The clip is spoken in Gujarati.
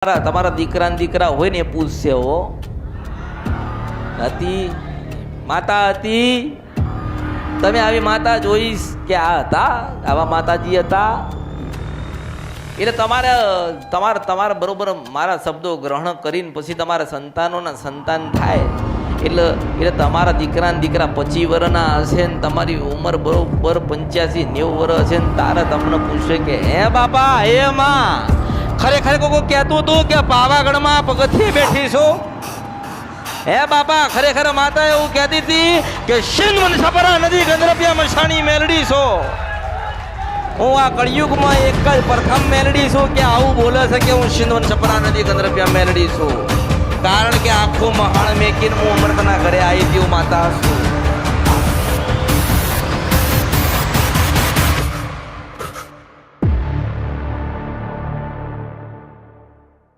તમારા દીકરા હોય ને એ પૂછશે હો હતી માતા હતી તમે આવી માતા જોઈશ કે આ હતા આવા માતાજી હતા એટલે તમારે બરોબર મારા શબ્દો ગ્રહણ કરીને પછી તમારા સંતાનોના સંતાન થાય એટલે તમારા દીકરા 25 વર્ષના હશે ને તમારી ઉંમર બરોબર 85-90 વર્ષ હશે ને તારે તમને પૂછશે કે હે બાપા હે માં ખરેખર કોઈ કહેતું હતું કે પાવાગઢમાં પગથિયે બેઠી છો હે બાપા ખરેખર માતા એવું કહેતી હતી કે સિંધવન છપરા નદી ગંધરપિયા મસાણી મેલડી છો હું આ કળિયુગમાં એક જ પ્રથમ મેલડી છું કે આવું બોલે છે કે હું સિંધવન છપરા નદી ગંધરપિયા મેલડી છું કારણ કે આખું મહાણ મેકીને હું અમૃતના ઘરે આવી હતી હું માતા છું